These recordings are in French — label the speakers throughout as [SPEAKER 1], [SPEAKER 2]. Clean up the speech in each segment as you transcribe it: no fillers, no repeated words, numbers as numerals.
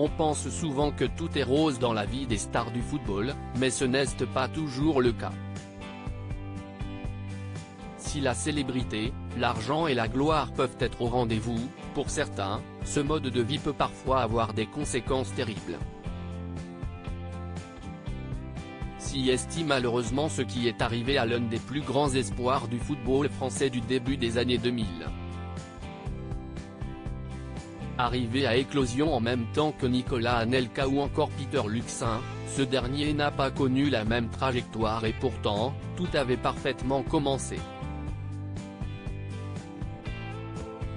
[SPEAKER 1] On pense souvent que tout est rose dans la vie des stars du football, mais ce n'est pas toujours le cas. Si la célébrité, l'argent et la gloire peuvent être au rendez-vous, pour certains, ce mode de vie peut parfois avoir des conséquences terribles. Si est malheureusement ce qui est arrivé à l'un des plus grands espoirs du football français du début des années 2000. Arrivé à éclosion en même temps que Nicolas Anelka ou encore Peter Luxin, ce dernier n'a pas connu la même trajectoire et pourtant, tout avait parfaitement commencé.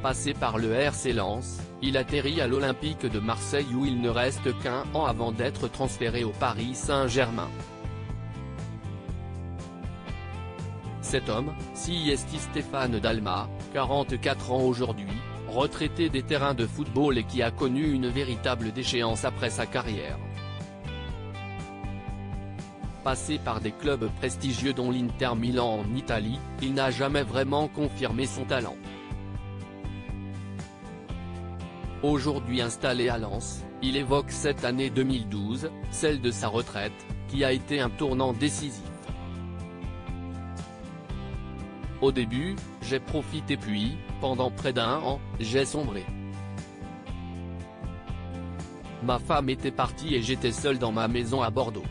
[SPEAKER 1] Passé par le RC Lens, il atterrit à l'Olympique de Marseille où il ne reste qu'un an avant d'être transféré au Paris Saint-Germain. Cet homme, c'est Stéphane Dalma, 44 ans aujourd'hui, retraité des terrains de football et qui a connu une véritable déchéance après sa carrière. Passé par des clubs prestigieux dont l'Inter Milan en Italie, il n'a jamais vraiment confirmé son talent. Aujourd'hui installé à Lens, il évoque cette année 2012, celle de sa retraite, qui a été un tournant décisif. Au début, j'ai profité puis, pendant près d'un an, j'ai sombré. Ma femme était partie et j'étais seul dans ma maison à Bordeaux.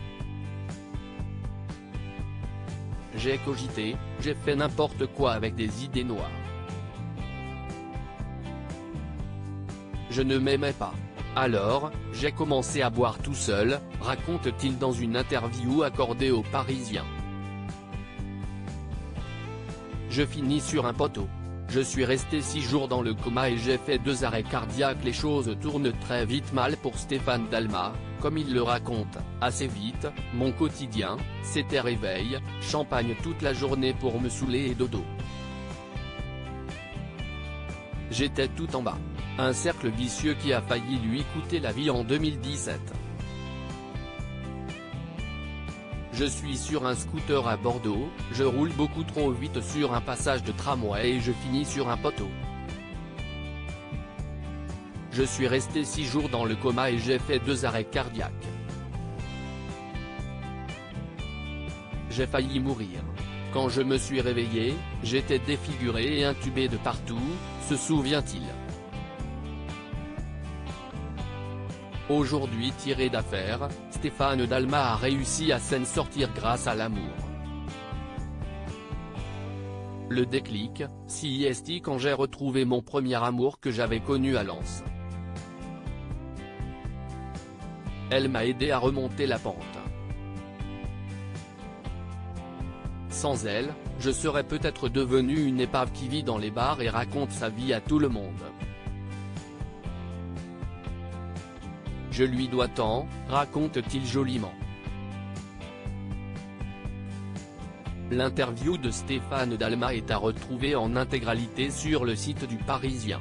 [SPEAKER 1] J'ai cogité, j'ai fait n'importe quoi avec des idées noires. Je ne m'aimais pas. Alors, j'ai commencé à boire tout seul, raconte-t-il dans une interview accordée aux Parisiens. Je finis sur un poteau. Je suis resté 6 jours dans le coma et j'ai fait 2 arrêts cardiaques. Les choses tournent très vite mal pour Stéphane Dalma, comme il le raconte, assez vite. Mon quotidien, c'était réveil, champagne toute la journée pour me saouler et dodo. J'étais tout en bas. Un cercle vicieux qui a failli lui coûter la vie en 2017. Je suis sur un scooter à Bordeaux, je roule beaucoup trop vite sur un passage de tramway et je finis sur un poteau. Je suis resté 6 jours dans le coma et j'ai fait 2 arrêts cardiaques. J'ai failli mourir. Quand je me suis réveillé, j'étais défiguré et intubé de partout, se souvient-il. Aujourd'hui tiré d'affaire, Stéphane Dalma a réussi à s'en sortir grâce à l'amour. Le déclic, c'est quand j'ai retrouvé mon premier amour que j'avais connu à Lens. Elle m'a aidé à remonter la pente. Sans elle, je serais peut-être devenu une épave qui vit dans les bars et raconte sa vie à tout le monde. Je lui dois tant, raconte-t-il joliment. L'interview de Stéphane Dalma est à retrouver en intégralité sur le site du Parisien.